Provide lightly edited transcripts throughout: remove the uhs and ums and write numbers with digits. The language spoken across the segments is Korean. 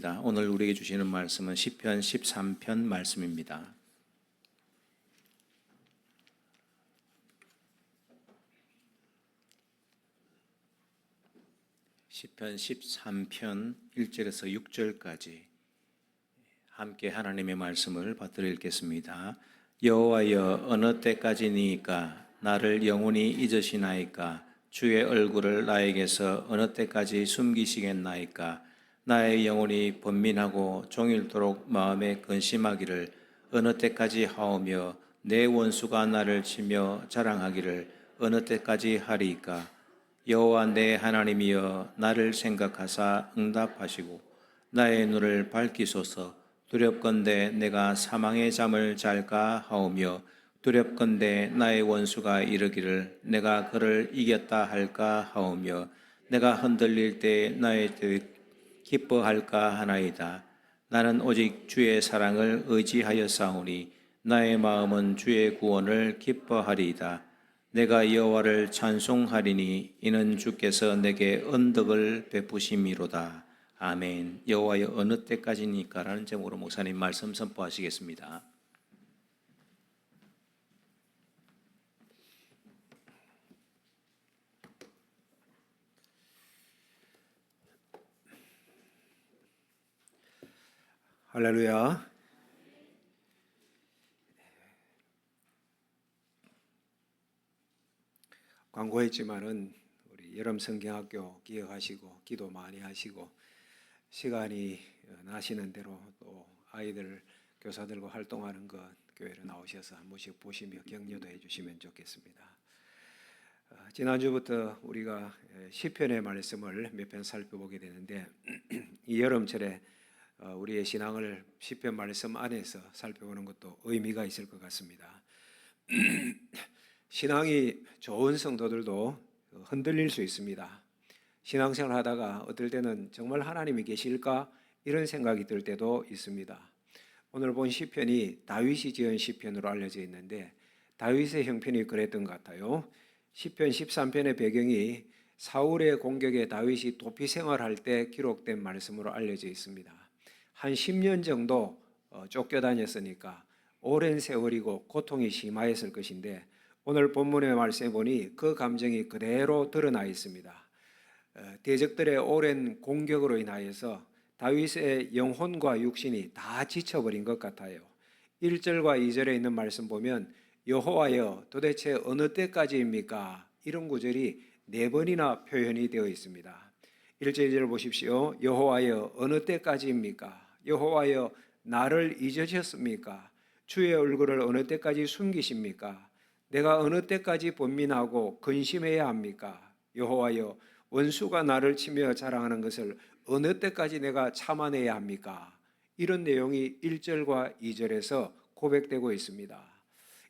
오늘 우리에게 주시는 말씀은 시편 13편 말씀입니다. 시편 13편 1절에서 6절까지 함께 하나님의 말씀을 받들어 읽겠습니다. 여호와여, 어느 때까지니까 나를 영원히 잊으시나이까? 주의 얼굴을 나에게서 어느 때까지 숨기시겠나이까? 나의 영혼이 번민하고 종일토록 마음에 근심하기를 어느 때까지 하오며 내 원수가 나를 치며 자랑하기를 어느 때까지 하리이까? 여호와 내 하나님이여, 나를 생각하사 응답하시고 나의 눈을 밝히소서. 두렵건대 내가 사망의 잠을 잘까 하오며 두렵건대 나의 원수가 이르기를 내가 그를 이겼다 할까 하오며 내가 흔들릴 때 나의 뜻 기뻐할까 하나이다. 나는 오직 주의 사랑을 의지하였사오니 나의 마음은 주의 구원을 기뻐하리이다. 내가 여호와를 찬송하리니 이는 주께서 내게 언덕을 베푸심이로다. 아멘. 여호와여, 어느 때까지니까? 라는 제목으로 목사님 말씀 선포하시겠습니다. 할렐루야. 광고했지만은 우리 여름성경학교 기억하시고 기도 많이 하시고 시간이 나시는 대로 또 아이들 교사들과 활동하는 것 교회로 나오셔서 한 번씩 보시며 격려도 해주시면 좋겠습니다. 지난주부터 우리가 시편의 말씀을 몇 편 살펴보게 되는데 이 여름철에 우리의 신앙을 시편 말씀 안에서 살펴보는 것도 의미가 있을 것 같습니다. 신앙이 좋은 성도들도 흔들릴 수 있습니다. 신앙생활 하다가 어떨 때는 정말 하나님이 계실까? 이런 생각이 들 때도 있습니다. 오늘 본 시편이 다윗이 지은 시편으로 알려져 있는데 다윗의 형편이 그랬던 것 같아요. 시편 13편의 배경이 사울의 공격에 다윗이 도피 생활할 때 기록된 말씀으로 알려져 있습니다. 한 10년 정도 쫓겨다녔으니까 오랜 세월이고 고통이 심하였을 것인데 오늘 본문의 말씀에 보니 그 감정이 그대로 드러나 있습니다. 대적들의 오랜 공격으로 인하여서 다윗의 영혼과 육신이 다 지쳐버린 것 같아요. 1절과 2절에 있는 말씀 보면 여호와여, 도대체 어느 때까지입니까? 이런 구절이 4번이나 표현이 되어 있습니다. 1절 2절 보십시오. 여호와여, 어느 때까지입니까? 여호와여, 나를 잊으셨습니까? 주의 얼굴을 어느 때까지 숨기십니까? 내가 어느 때까지 번민하고 근심해야 합니까? 여호와여, 원수가 나를 치며 자랑하는 것을 어느 때까지 내가 참아내야 합니까? 이런 내용이 1절과 2절에서 고백되고 있습니다.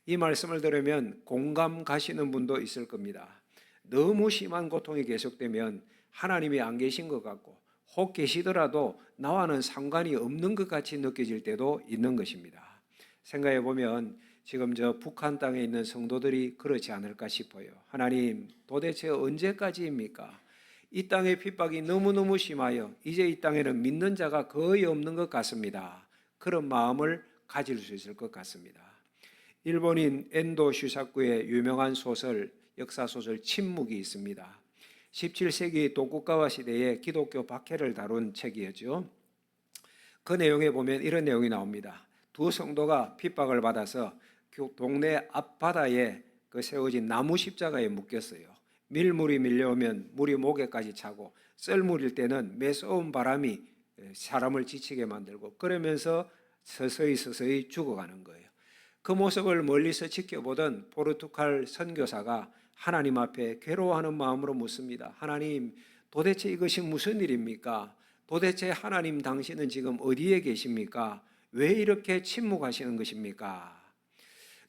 이 말씀을 들으면 공감 가시는 분도 있을 겁니다. 너무 심한 고통이 계속되면 하나님이 안 계신 것 같고 혹 계시더라도 나와는 상관이 없는 것 같이 느껴질 때도 있는 것입니다. 생각해 보면 지금 저 북한 땅에 있는 성도들이 그렇지 않을까 싶어요. 하나님, 도대체 언제까지입니까? 이 땅의 핍박이 너무너무 심하여 이제 이 땅에는 믿는 자가 거의 없는 것 같습니다. 그런 마음을 가질 수 있을 것 같습니다. 일본인 엔도 슈사쿠의 유명한 소설, 역사소설 침묵이 있습니다. 17세기 도쿠가와 시대의 기독교 박해를 다룬 책이었죠. 그 내용에 보면 이런 내용이 나옵니다. 두 성도가 핍박을 받아서 동네 앞바다에 세워진 나무 십자가에 묶였어요. 밀물이 밀려오면 물이 목에까지 차고 썰물일 때는 매서운 바람이 사람을 지치게 만들고 그러면서 서서히 죽어가는 거예요. 그 모습을 멀리서 지켜보던 포르투갈 선교사가 하나님 앞에 괴로워하는 마음으로 묻습니다. 하나님, 도대체 이것이 무슨 일입니까? 도대체 하나님, 당신은 지금 어디에 계십니까? 왜 이렇게 침묵하시는 것입니까?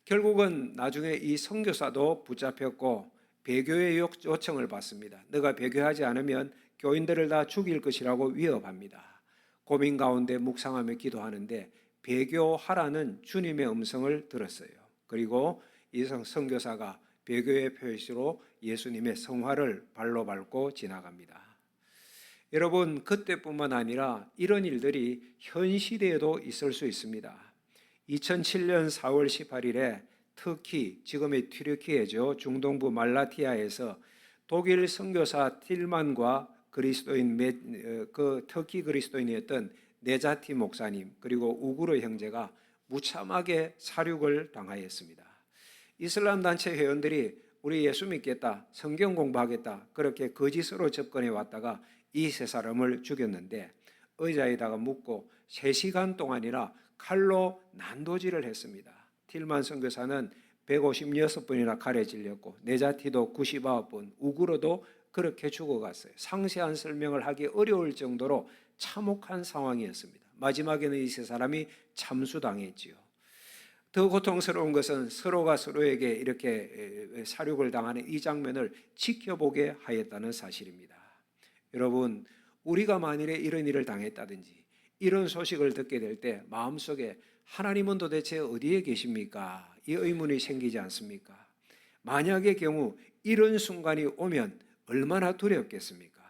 결국은 나중에 이 선교사도 붙잡혔고 배교의 요청을 받습니다. 너가 배교하지 않으면 교인들을 다 죽일 것이라고 위협합니다. 고민 가운데 묵상하며 기도하는데 배교하라는 주님의 음성을 들었어요. 그리고 이 선교사가 배교의 표시로 예수님의 성화를 발로 밟고 지나갑니다. 여러분, 그때뿐만 아니라 이런 일들이 현 시대에도 있을 수 있습니다. 2007년 4월 18일에 터키, 지금의 튀르키예죠, 중동부 말라티아에서 독일 선교사 틸만과 그 터키 그리스도인이었던 네자티 목사님 그리고 우구르 형제가 무참하게 살육을 당하였습니다. 이슬람 단체 회원들이 우리 예수 믿겠다, 성경 공부하겠다 그렇게 거짓으로 접근해 왔다가 이 세 사람을 죽였는데 의자에다가 묶고 3시간 동안이나 칼로 난도질을 했습니다. 틸만 선교사는 156번이나 칼에 찔렸고 네자티도 99번, 우구르도 그렇게 죽어갔어요. 상세한 설명을 하기 어려울 정도로 참혹한 상황이었습니다. 마지막에는 이 세 사람이 참수당했지요. 더 고통스러운 것은 서로가 서로에게 이렇게 살육을 당하는 이 장면을 지켜보게 하였다는 사실입니다. 여러분, 우리가 만일에 이런 일을 당했다든지 이런 소식을 듣게 될 때 마음속에 하나님은 도대체 어디에 계십니까? 이 의문이 생기지 않습니까? 만약의 경우 이런 순간이 오면 얼마나 두렵겠습니까?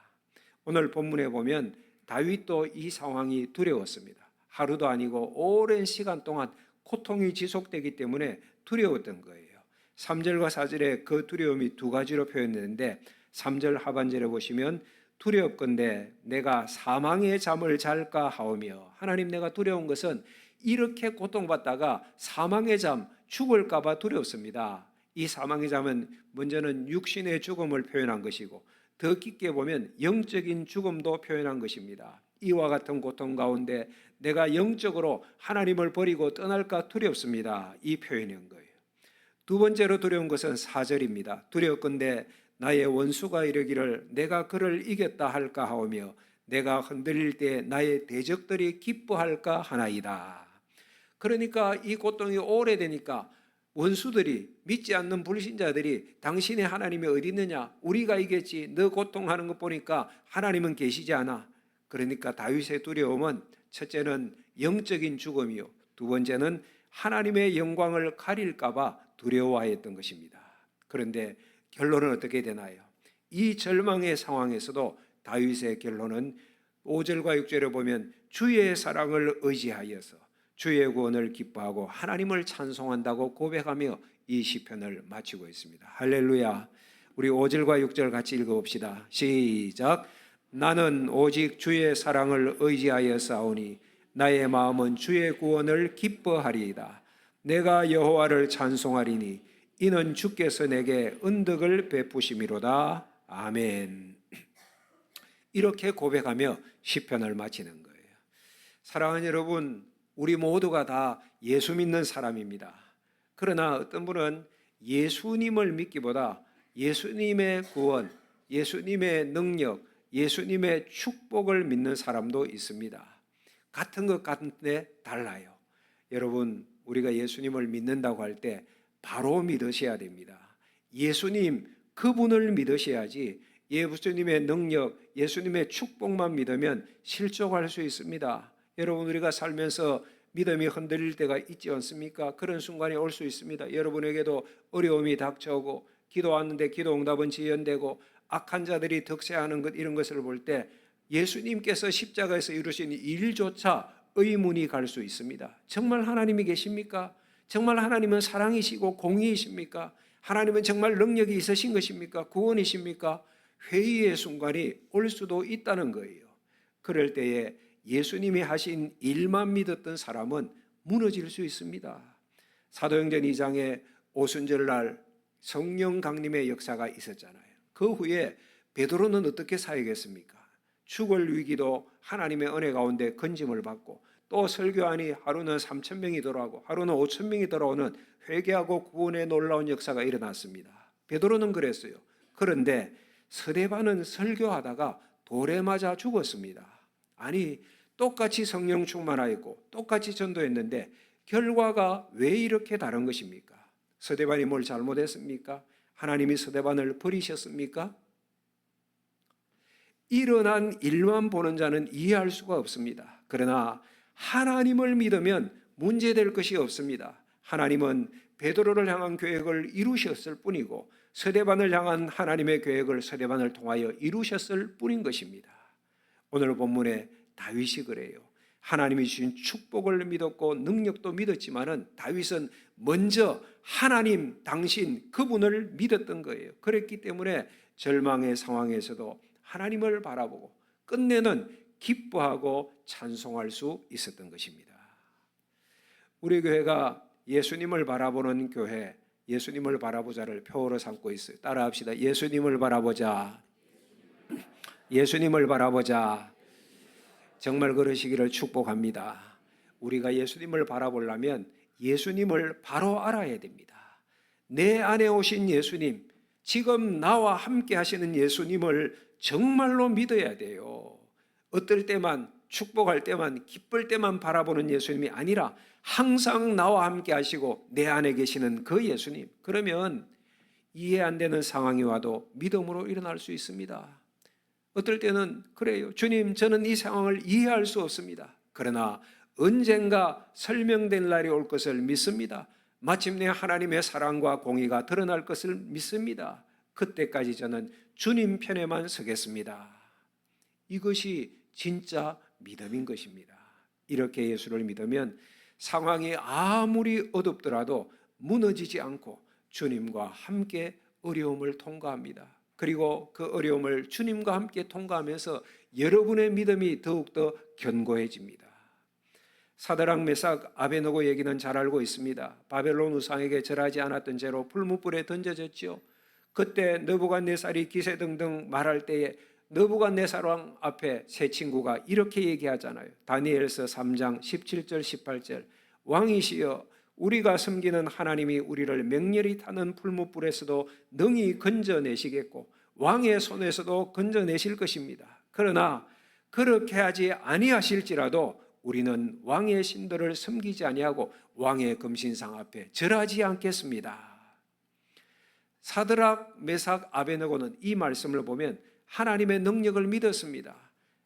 오늘 본문에 보면 다윗도 이 상황이 두려웠습니다. 하루도 아니고 오랜 시간 동안 고통이 지속되기 때문에 두려웠던 거예요. 3절과 4절에 그 두려움이 두 가지로 표현되는데 3절 하반절에 보시면 두렵건대 내가 사망의 잠을 잘까 하오며, 하나님 내가 두려운 것은 이렇게 고통받다가 사망의 잠, 죽을까 봐 두렵습니다. 이 사망의 잠은 먼저는 육신의 죽음을 표현한 것이고 더 깊게 보면 영적인 죽음도 표현한 것입니다. 이와 같은 고통 가운데 내가 영적으로 하나님을 버리고 떠날까 두렵습니다. 이 표현인 거예요. 두 번째로 두려운 것은 4절입니다. 두렵건대 나의 원수가 이르기를 내가 그를 이겼다 할까 하오며 내가 흔들릴 때 나의 대적들이 기뻐할까 하나이다. 그러니까 이 고통이 오래되니까 원수들이, 믿지 않는 불신자들이 당신의 하나님이 어디 있느냐, 우리가 이겼지, 너 고통하는 것 보니까 하나님은 계시지 않아. 그러니까 다윗의 두려움은 첫째는 영적인 죽음이요, 두 번째는 하나님의 영광을 가릴까 봐 두려워하였던 것입니다. 그런데 결론은 어떻게 되나요? 이 절망의 상황에서도 다윗의 결론은 5절과 6절에 보면 주의 사랑을 의지하여서 주의 구원을 기뻐하고 하나님을 찬송한다고 고백하며 이 시편을 마치고 있습니다. 할렐루야. 우리 5절과 6절 같이 읽어봅시다. 시작. 나는 오직 주의 사랑을 의지하여 싸우니 나의 마음은 주의 구원을 기뻐하리이다. 내가 여호와를 찬송하리니 이는 주께서 내게 은덕을 베푸심이로다. 아멘. 이렇게 고백하며 시편을 마치는 거예요. 사랑하는 여러분, 우리 모두가 다 예수 믿는 사람입니다. 그러나 어떤 분은 예수님을 믿기보다 예수님의 구원, 예수님의 능력, 예수님의 축복을 믿는 사람도 있습니다. 같은 것 같은데 달라요. 여러분, 우리가 예수님을 믿는다고 할 때 바로 믿으셔야 됩니다. 예수님, 그분을 믿으셔야지 예수님의 능력, 예수님의 축복만 믿으면 실족할 수 있습니다. 여러분, 우리가 살면서 믿음이 흔들릴 때가 있지 않습니까? 그런 순간이 올 수 있습니다. 여러분에게도 어려움이 닥쳐오고 기도하는데 기도 응답은 지연되고 악한 자들이 득세하는 것, 이런 것을 볼 때 예수님께서 십자가에서 이루신 일조차 의문이 갈 수 있습니다. 정말 하나님이 계십니까? 정말 하나님은 사랑이시고 공의이십니까? 하나님은 정말 능력이 있으신 것입니까? 구원이십니까? 회의의 순간이 올 수도 있다는 거예요. 그럴 때에 예수님이 하신 일만 믿었던 사람은 무너질 수 있습니다. 사도행전 2장에 오순절날 성령 강림의 역사가 있었잖아요. 그 후에 베드로는 어떻게 사역했습니까? 죽을 위기도 하나님의 은혜 가운데 건짐을 받고, 또 설교하니 하루는 3,000명이 돌아오고 하루는 5,000명이 돌아오는 회개하고 구원의 놀라운 역사가 일어났습니다. 베드로는 그랬어요. 그런데 스데반은 설교하다가 돌에 맞아 죽었습니다. 아니, 똑같이 성령 충만하였고 똑같이 전도했는데 결과가 왜 이렇게 다른 것입니까? 스데반이 뭘 잘못했습니까? 하나님이 스데반을 버리셨습니까? 일어난 일만 보는 자는 이해할 수가 없습니다. 그러나 하나님을 믿으면 문제될 것이 없습니다. 하나님은 베드로를 향한 계획을 이루셨을 뿐이고 스데반을 향한 하나님의 계획을 스데반을 통하여 이루셨을 뿐인 것입니다. 오늘 본문에 다윗이 그래요. 하나님이 주신 축복을 믿었고 능력도 믿었지만은 다윗은 먼저 하나님 당신 그분을 믿었던 거예요. 그랬기 때문에 절망의 상황에서도 하나님을 바라보고 끝내는 기뻐하고 찬송할 수 있었던 것입니다. 우리 교회가 예수님을 바라보는 교회, 예수님을 바라보자를 표어로 삼고 있어요. 따라합시다. 예수님을 바라보자. 예수님을 바라보자. 정말 그러시기를 축복합니다. 우리가 예수님을 바라보려면 예수님을 바로 알아야 됩니다. 내 안에 오신 예수님, 지금 나와 함께 하시는 예수님을 정말로 믿어야 돼요. 어떨 때만, 축복할 때만, 기쁠 때만 바라보는 예수님이 아니라 항상 나와 함께 하시고 내 안에 계시는 그 예수님. 그러면 이해 안 되는 상황이 와도 믿음으로 일어날 수 있습니다. 어떨 때는 그래요. 주님, 저는 이 상황을 이해할 수 없습니다. 그러나 언젠가 설명될 날이 올 것을 믿습니다. 마침내 하나님의 사랑과 공의가 드러날 것을 믿습니다. 그때까지 저는 주님 편에만 서겠습니다. 이것이 진짜 믿음인 것입니다. 이렇게 예수를 믿으면 상황이 아무리 어둡더라도 무너지지 않고 주님과 함께 어려움을 통과합니다. 그리고 그 어려움을 주님과 함께 통과하면서 여러분의 믿음이 더욱더 견고해집니다. 사드락, 메삭, 아베느고 얘기는 잘 알고 있습니다. 바벨론 우상에게 절하지 않았던 죄로 불못불에 던져졌죠. 그때 느부갓네살이 기세등등 말할 때에 느부갓네살 왕 앞에 세 친구가 이렇게 얘기하잖아요. 다니엘서 3장 17절 18절 왕이시여 우리가 섬기는 하나님이 우리를 맹렬히 타는 풀무불에서도 능히 건져내시겠고 왕의 손에서도 건져내실 것입니다. 그러나 그렇게 하지 아니하실지라도 우리는 왕의 신들을 섬기지 아니하고 왕의 금신상 앞에 절하지 않겠습니다. 사드락, 메삭, 아베느고는 이 말씀을 보면 하나님의 능력을 믿었습니다.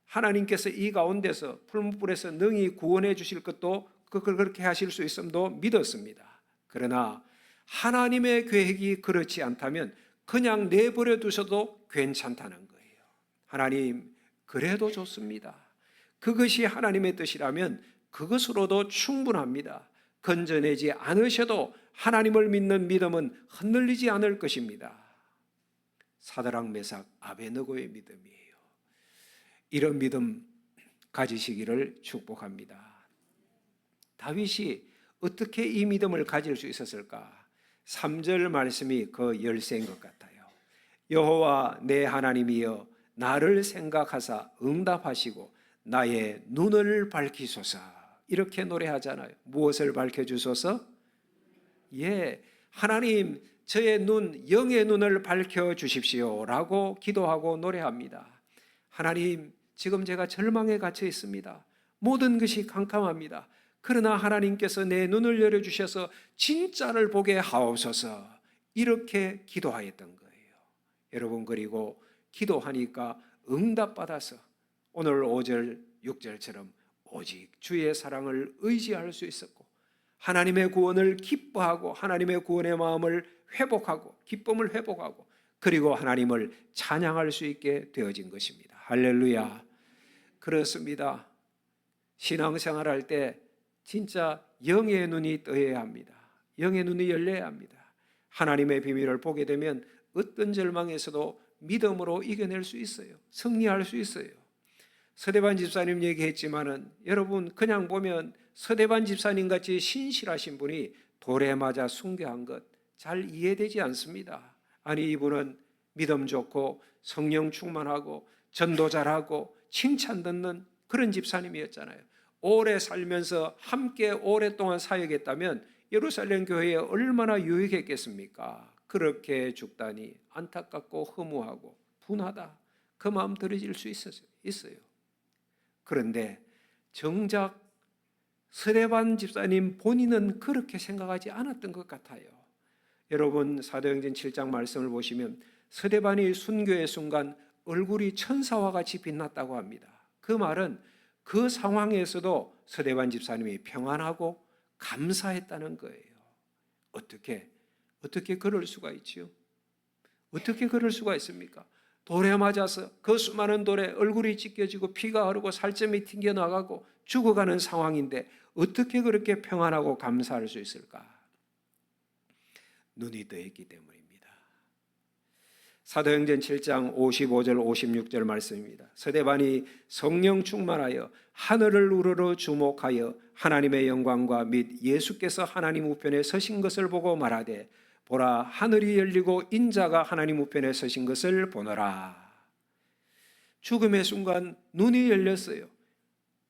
하나님께서 이 가운데서 풀무불에서 능히 구원해 주실 것도 그렇게 하실 수 있음도 믿었습니다. 그러나 하나님의 계획이 그렇지 않다면 그냥 내버려 두셔도 괜찮다는 거예요. 하나님, 그래도 좋습니다. 그것이 하나님의 뜻이라면 그것으로도 충분합니다. 건져내지 않으셔도 하나님을 믿는 믿음은 흔들리지 않을 것입니다. 사드락, 메삭, 아베느고의 믿음이에요. 이런 믿음 가지시기를 축복합니다. 다윗이 어떻게 이 믿음을 가질 수 있었을까? 3절 말씀이 그 열쇠인 것 같아요. 여호와 내 하나님이여 나를 생각하사 응답하시고 나의 눈을 밝히소서. 이렇게 노래하잖아요. 무엇을 밝혀주소서? 하나님 저의 눈, 영의 눈을 밝혀주십시오 라고 기도하고 노래합니다. 하나님, 지금 제가 절망에 갇혀 있습니다. 모든 것이 캄캄합니다. 그러나 하나님께서 내 눈을 열어주셔서 진짜를 보게 하옵소서. 이렇게 기도하였던 거예요. 여러분, 그리고 기도하니까 응답받아서 오늘 5절, 6절처럼 오직 주의 사랑을 의지할 수 있었고 하나님의 구원을 기뻐하고 하나님의 구원의 마음을 회복하고 기쁨을 회복하고 그리고 하나님을 찬양할 수 있게 되어진 것입니다. 할렐루야. 그렇습니다. 신앙생활할 때 진짜 영의 눈이 떠야 합니다. 영의 눈이 열려야 합니다. 하나님의 비밀을 보게 되면 어떤 절망에서도 믿음으로 이겨낼 수 있어요. 승리할 수 있어요. 서대반 집사님 얘기했지만은 여러분 그냥 보면 서대반 집사님 같이 신실하신 분이 돌에 맞아 순교한 것 잘 이해되지 않습니다. 아니 이분은 믿음 좋고 성령 충만하고 전도 잘하고 칭찬 듣는 그런 집사님이었잖아요. 오래 살면서 함께 오랫동안 사역했다면 예루살렘 교회에 얼마나 유익했겠습니까? 그렇게 죽다니 안타깝고 허무하고 분하다. 그 마음 들어질 수 있어요. 그런데 정작 스데반 집사님 본인은 그렇게 생각하지 않았던 것 같아요. 여러분 사도행전 7장 말씀을 보시면 스데반이 순교의 순간 얼굴이 천사와 같이 빛났다고 합니다. 그 말은 그 상황에서도 스데반 집사님이 평안하고 감사했다는 거예요. 어떻게 그럴 수가 있지요? 어떻게 그럴 수가 있습니까? 돌에 맞아서 그 수많은 돌에 얼굴이 찢겨지고 피가 흐르고 살점이 튕겨나가고 죽어가는 상황인데 어떻게 그렇게 평안하고 감사할 수 있을까? 눈이 떠있기 때문입니다. 사도행전 7장 55절 56절 말씀입니다. 스데반이 성령 충만하여 하늘을 우러러 주목하여 하나님의 영광과 및 예수께서 하나님 우편에 서신 것을 보고 말하되 보라 하늘이 열리고 인자가 하나님 우편에 서신 것을 보노라. 죽음의 순간 눈이 열렸어요.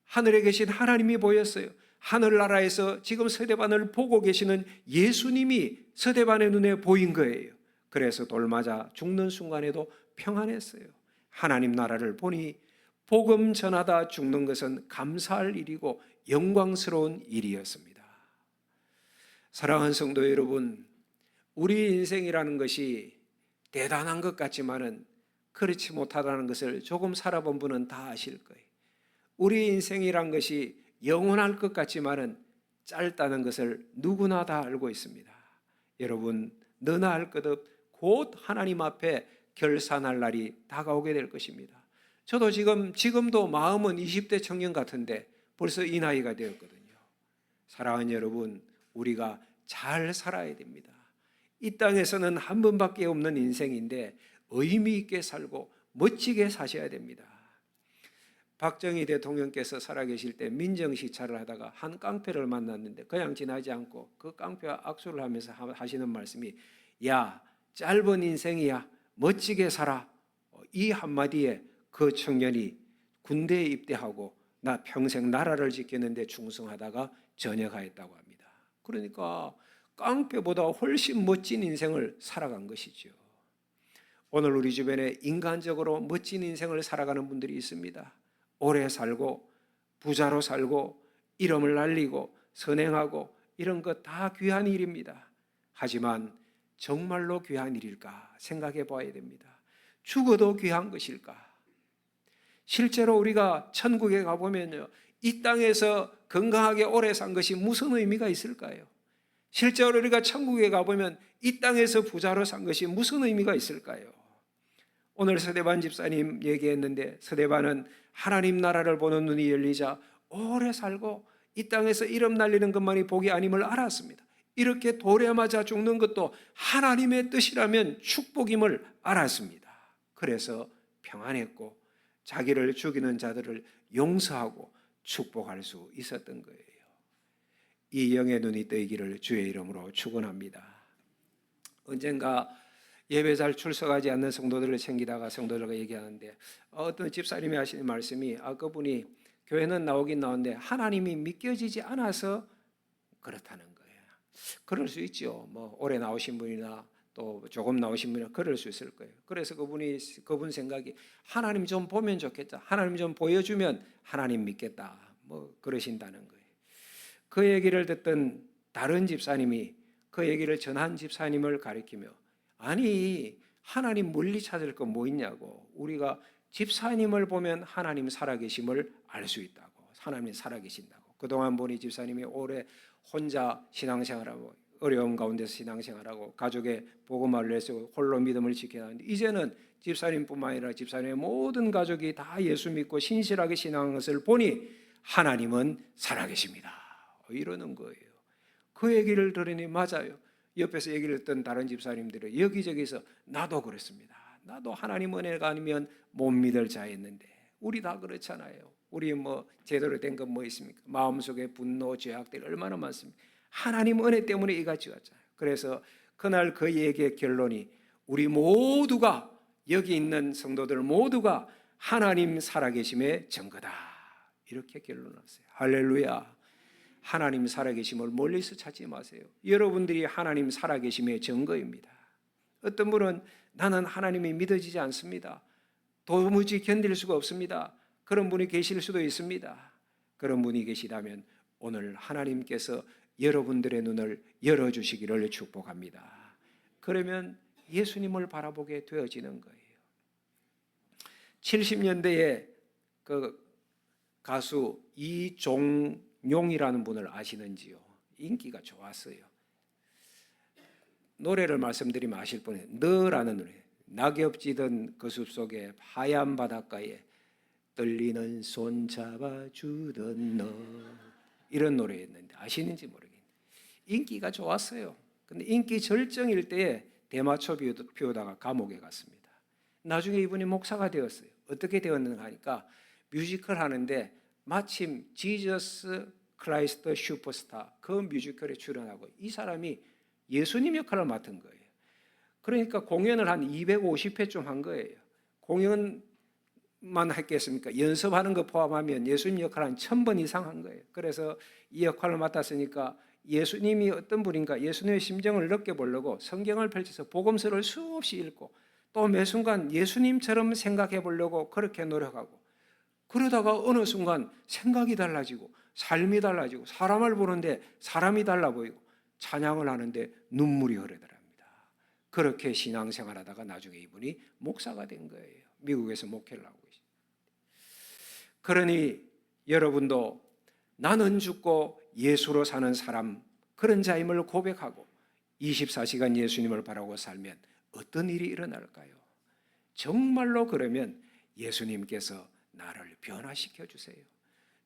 하늘에 계신 하나님이 보였어요. 하늘나라에서 지금 스데반을 보고 계시는 예수님이 스데반의 눈에 보인 거예요. 그래서 돌 맞아 죽는 순간에도 평안했어요. 하나님 나라를 보니 복음 전하다 죽는 것은 감사할 일이고 영광스러운 일이었습니다. 사랑하는 성도 여러분, 우리 인생이라는 것이 대단한 것 같지만은 그렇지 못하다는 것을 조금 살아본 분은 다 아실 거예요. 우리 인생이란 것이 영원할 것 같지만은 짧다는 것을 누구나 다 알고 있습니다. 여러분, 너나 할 것 없 곧 하나님 앞에 결산할 날이 다가오게 될 것입니다. 저도 지금도 마음은 20대 청년 같은데 벌써 이 나이가 되었거든요. 사랑하는 여러분, 우리가 잘 살아야 됩니다. 이 땅에서는 한 번밖에 없는 인생인데 의미 있게 살고 멋지게 사셔야 됩니다. 박정희 대통령께서 살아계실 때 민정시찰을 하다가 한 깡패를 만났는데 그냥 지나지 않고 그 깡패와 악수를 하면서 하시는 말씀이 야, 짧은 인생이야, 멋지게 살아. 이 한마디에 그 청년이 군대에 입대하고 나 평생 나라를 지키는데 충성하다가 전역하였다고 합니다. 그러니까 깡패보다 훨씬 멋진 인생을 살아간 것이죠. 오늘 우리 주변에 인간적으로 멋진 인생을 살아가는 분들이 있습니다. 오래 살고 부자로 살고 이름을 날리고 선행하고 이런 것 다 귀한 일입니다. 하지만 정말로 귀한 일일까 생각해 봐야 됩니다. 죽어도 귀한 것일까? 실제로 우리가 천국에 가보면요, 이 땅에서 건강하게 오래 산 것이 무슨 의미가 있을까요? 실제로 우리가 천국에 가보면 이 땅에서 부자로 산 것이 무슨 의미가 있을까요? 오늘 스데반 집사님 얘기했는데 스데반은 하나님 나라를 보는 눈이 열리자 오래 살고 이 땅에서 이름 날리는 것만이 복이 아님을 알았습니다. 이렇게 돌에 맞아 죽는 것도 하나님의 뜻이라면 축복임을 알았습니다. 그래서 평안했고 자기를 죽이는 자들을 용서하고 축복할 수 있었던 거예요. 이 영의 눈이 뜨이기를 주의 이름으로 축원합니다. 언젠가 예배 잘 출석하지 않는 성도들을 챙기다가 성도들과 얘기하는데 어떤 집사님이 하시는 말씀이 그분이 교회는 나오긴 나오는데 하나님이 믿겨지지 않아서 그렇다는 거예요. 그럴 수 있죠. 뭐 오래 나오신 분이나 또 조금 나오신 분이나 그럴 수 있을 거예요. 그래서 그분 생각이 하나님 좀 보면 좋겠다. 하나님 좀 보여주면 하나님 믿겠다. 뭐 그러신다는 거예요. 그 얘기를 듣던 다른 집사님이 그 얘기를 전한 집사님을 가리키며 아니 하나님 멀리 찾을 거 뭐 있냐고. 우리가 집사님을 보면 하나님 살아계심을 알 수 있다고. 하나님이 살아계신다고. 그동안 보니 집사님이 오래 혼자 신앙생활하고 어려운 가운데서 신앙생활하고 가족의 복음을 내세우고 홀로 믿음을 지켜야 하는데 이제는 집사님뿐만 아니라 집사님의 모든 가족이 다 예수 믿고 신실하게 신앙한 것을 보니 하나님은 살아계십니다. 이러는 거예요. 그 얘기를 들으니 맞아요. 옆에서 얘기를 듣던 다른 집사님들은 여기저기서 나도 그랬습니다. 나도 하나님 은혜가 아니면 못 믿을 자였는데 우리 다 그렇잖아요. 우리 뭐 제대로 된 건 뭐 있습니까? 마음속에 분노, 죄악들이 얼마나 많습니까? 하나님 은혜 때문에 이같이 왔잖아요. 그래서 그날 그 얘기의 결론이 우리 모두가 여기 있는 성도들 모두가 하나님 살아계심의 증거다. 이렇게 결론났어요. 할렐루야. 하나님 살아계심을 멀리서 찾지 마세요. 여러분들이 하나님 살아계심의 증거입니다. 어떤 분은 나는 하나님이 믿어지지 않습니다. 도무지 견딜 수가 없습니다. 그런 분이 계실 수도 있습니다. 그런 분이 계시다면 오늘 하나님께서 여러분들의 눈을 열어주시기를 축복합니다. 그러면 예수님을 바라보게 되어지는 거예요. 70년대에 그 가수 이종용이라는 분을 아시는지요? 인기가 좋았어요. 노래를 말씀드리면 아실 분이에요. 너라는 노래. 낙엽 지던 그 숲속에 하얀 바닷가에 떨리는 손 잡아주던 너, 이런 노래였는데 아시는지 모르겠네요. 인기가 좋았어요. 근데 인기 절정일 때에 대마초 피우다가 감옥에 갔습니다. 나중에 이분이 목사가 되었어요. 어떻게 되었는가 하니까 뮤지컬 하는데 마침 지저스 크라이스트 슈퍼스타 그 뮤지컬에 출연하고 이 사람이 예수님 역할을 맡은 거예요. 그러니까 공연을 한 250회쯤 한 거예요. 공연만 했겠습니까? 연습하는 거 포함하면 예수님 역할을 한 1000번 이상 한 거예요. 그래서 이 역할을 맡았으니까 예수님이 어떤 분인가, 예수님의 심정을 느껴보려고 성경을 펼쳐서 복음서를 수없이 읽고 또 매 순간 예수님처럼 생각해 보려고 그렇게 노력하고, 그러다가 어느 순간 생각이 달라지고 삶이 달라지고 사람을 보는데 사람이 달라 보이고 찬양을 하는데 눈물이 흐르더랍니다. 그렇게 신앙생활하다가 나중에 이분이 목사가 된 거예요. 미국에서 목회를 하고 계십니다. 그러니 여러분도 나는 죽고 예수로 사는 사람, 그런 자임을 고백하고 24시간 예수님을 바라고 살면 어떤 일이 일어날까요? 정말로 그러면 예수님께서 나를 변화시켜 주세요.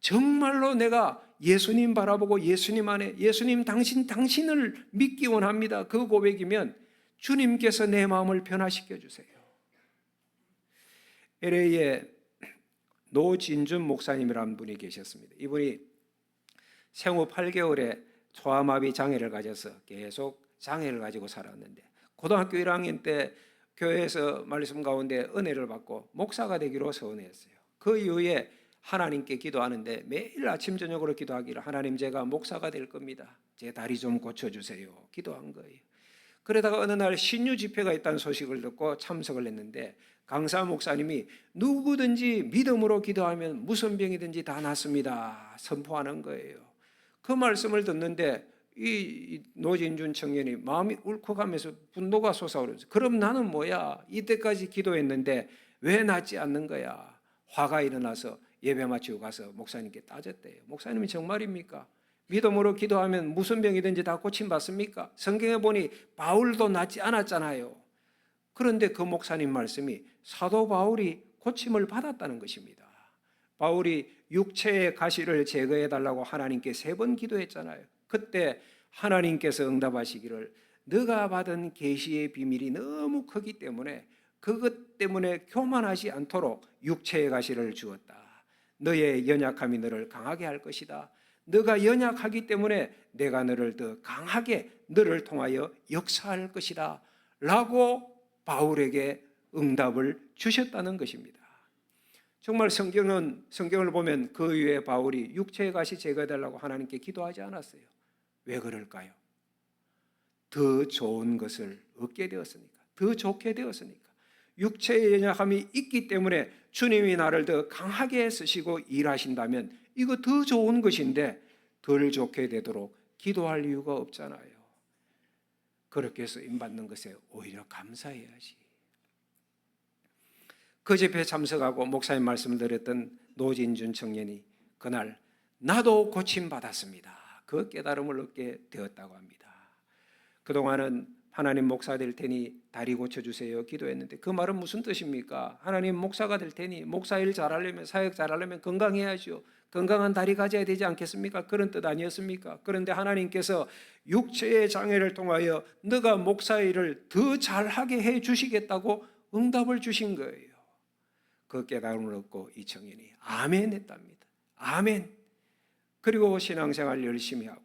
정말로 내가 예수님 바라보고 예수님 안에, 예수님 당신을 믿기 원합니다. 그 고백이면 주님께서 내 마음을 변화시켜 주세요. LA에 노진준 목사님이라는 분이 계셨습니다. 이분이 생후 8개월에 초아마비 장애를 가져서 계속 장애를 가지고 살았는데 고등학교 1학년 때 교회에서 말씀 가운데 은혜를 받고 목사가 되기로 서원했어요. 그 이후에 하나님께 기도하는데 매일 아침 저녁으로 기도하기를, 하나님 제가 목사가 될 겁니다. 제 다리 좀 고쳐주세요. 기도한 거예요. 그러다가 어느 날 신유 집회가 있다는 소식을 듣고 참석을 했는데 강사 목사님이 누구든지 믿음으로 기도하면 무슨 병이든지 다 낫습니다 선포하는 거예요. 그 말씀을 듣는데 이 노진준 청년이 마음이 울컥하면서 분노가 솟아오르면서, 그럼 나는 뭐야? 이때까지 기도했는데 왜 낫지 않는 거야? 화가 일어나서 예배 마치고 가서 목사님께 따졌대요. 목사님이 정말입니까? 믿음으로 기도하면 무슨 병이든지 다 고침받습니까? 성경에 보니 바울도 낫지 않았잖아요. 그런데 그 목사님 말씀이 사도 바울이 고침을 받았다는 것입니다. 바울이 육체의 가시를 제거해달라고 하나님께 3번 기도했잖아요. 그때 하나님께서 응답하시기를, 너가 받은 계시의 비밀이 너무 크기 때문에 그것 때문에 교만하지 않도록 육체의 가시를 주었다. 너의 연약함이 너를 강하게 할 것이다. 너가 연약하기 때문에 내가 너를 더 강하게 너를 통하여 역사할 것이다 라고 바울에게 응답을 주셨다는 것입니다. 정말 성경을 보면 그 이후에 바울이 육체의 가시 제거해달라고 하나님께 기도하지 않았어요. 왜 그럴까요? 더 좋은 것을 얻게 되었으니까, 더 좋게 되었으니까. 육체의 연약함이 있기 때문에 주님이 나를 더 강하게 쓰시고 일하신다면 이거 더 좋은 것인데 덜 좋게 되도록 기도할 이유가 없잖아요. 그렇게 쓰임받는 것에 오히려 감사해야지. 그 집회에 참석하고 목사님 말씀을 드렸던 노진준 청년이 그날 나도 고침받았습니다, 그 깨달음을 얻게 되었다고 합니다. 그동안은 하나님 목사 될 테니 다리 고쳐주세요 기도했는데 그 말은 무슨 뜻입니까? 하나님 목사가 될 테니 목사 일 잘하려면, 사역 잘하려면 건강해야죠. 건강한 다리 가져야 되지 않겠습니까? 그런 뜻 아니었습니까? 그런데 하나님께서 육체의 장애를 통하여 너가 목사 일을 더 잘하게 해 주시겠다고 응답을 주신 거예요. 그 깨달음을 얻고 이 청년이 아멘 했답니다. 아멘. 그리고 신앙생활 열심히 하고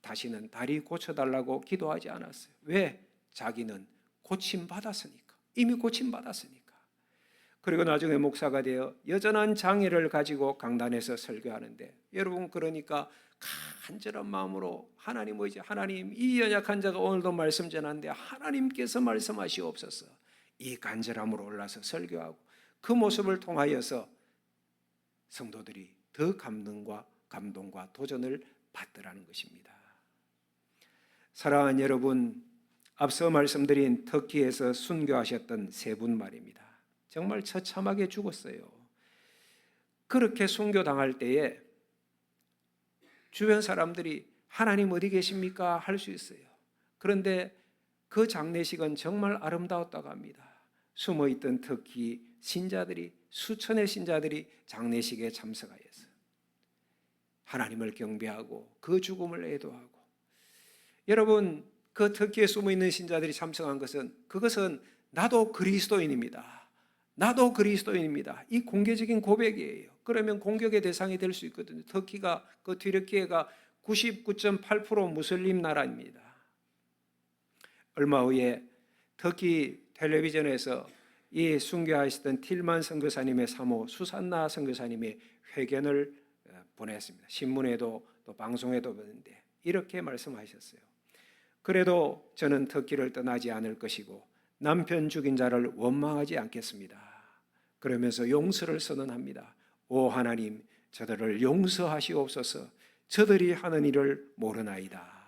다시는 다리 고쳐달라고 기도하지 않았어요. 왜? 자기는 고침받았으니까. 이미 고침받았으니까. 그리고 나중에 목사가 되어 여전한 장애를 가지고 강단에서 설교하는데, 여러분 그러니까 간절한 마음으로 하나님 의지, 하나님 이 연약한 자가 오늘도 말씀 전하는데 하나님께서 말씀하시옵소서, 이 간절함으로 올라서 설교하고 그 모습을 통하여서 성도들이 더 감동과 도전을 받더라는 것입니다. 사랑하는 여러분, 앞서 말씀드린 터키에서 순교하셨던 3분 말입니다. 정말 처참하게 죽었어요. 그렇게 순교당할 때에 주변 사람들이 하나님 어디 계십니까? 할 수 있어요. 그런데 그 장례식은 정말 아름다웠다고 합니다. 숨어있던 터키 신자들이, 수천의 신자들이 장례식에 참석하였어요. 하나님을 경배하고 그 죽음을 애도하고. 여러분, 그 터키에 숨어있는 신자들이 참석한 것은, 그것은 나도 그리스도인입니다, 나도 그리스도인입니다, 이 공개적인 고백이에요. 그러면 공격의 대상이 될 수 있거든요. 터키가, 그 튀르키예가 99.8% 무슬림 나라입니다. 얼마 후에 터키 텔레비전에서 이 순교하시던 틸만 선교사님의 사모 수산나 선교사님의 회견을 보냈습니다. 신문에도 또 방송에도 보는데 이렇게 말씀하셨어요. 그래도 저는 터키를 떠나지 않을 것이고 남편 죽인 자를 원망하지 않겠습니다. 그러면서 용서를 선언합니다. 오 하나님, 저들을 용서하시옵소서. 저들이 하는 일을 모르나이다.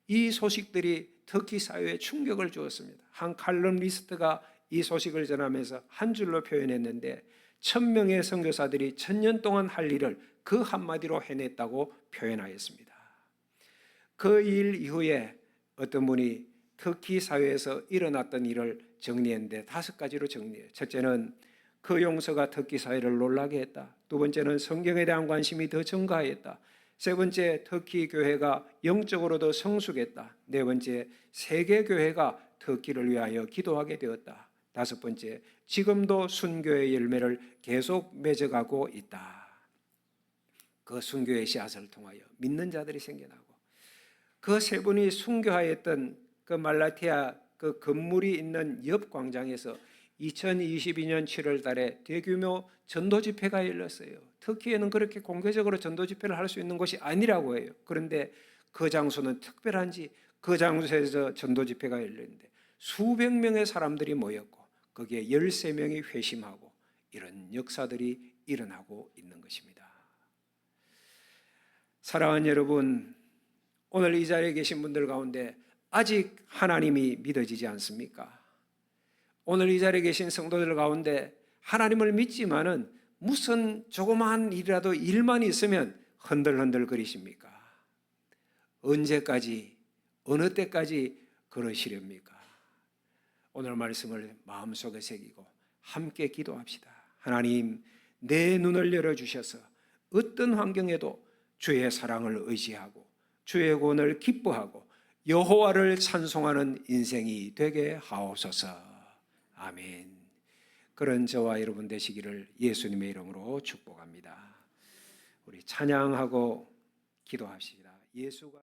이 소식들이 터키 사회에 충격을 주었습니다. 한 칼럼니스트가 이 소식을 전하면서 한 줄로 표현했는데 1000명의 선교사들이 1000년 동안 할 일을 그 한마디로 해냈다고 표현하였습니다. 그 일 이후에 어떤 분이 터키 사회에서 일어났던 일을 정리했는데 5가지로 정리해요. 첫째는 그 용서가 터키 사회를 놀라게 했다. 두 번째는 성경에 대한 관심이 더 증가했다. 세 번째, 터키 교회가 영적으로 더 성숙했다. 네 번째, 세계 교회가 터키를 위하여 기도하게 되었다. 다섯 번째, 지금도 순교의 열매를 계속 맺어가고 있다. 그 순교의 씨앗을 통하여 믿는 자들이 생겨나고, 그 세 분이 순교하였던 그 말라티아 그 건물이 있는 옆 광장에서 2022년 7월 달에 대규모 전도 집회가 열렸어요. 터키에는 그렇게 공개적으로 전도 집회를 할 수 있는 곳이 아니라고 해요. 그런데 그 장소는 특별한지 그 장소에서 전도 집회가 열렸는데 수백 명의 사람들이 모였고 거기에 13명이 회심하고 이런 역사들이 일어나고 있는 것입니다. 사랑하는 여러분, 오늘 이 자리에 계신 분들 가운데 아직 하나님이 믿어지지 않습니까? 오늘 이 자리에 계신 성도들 가운데 하나님을 믿지만은 무슨 조그마한 일이라도 일만 있으면 흔들흔들 거리십니까? 언제까지, 어느 때까지 그러시렵니까? 오늘 말씀을 마음속에 새기고 함께 기도합시다. 하나님, 내 눈을 열어주셔서 어떤 환경에도 주의 사랑을 의지하고 주의 구원을 기뻐하고 여호와를 찬송하는 인생이 되게 하옵소서. 아멘. 그런 저와 여러분 되시기를 예수님의 이름으로 축복합니다. 우리 찬양하고 기도합시다. 예수가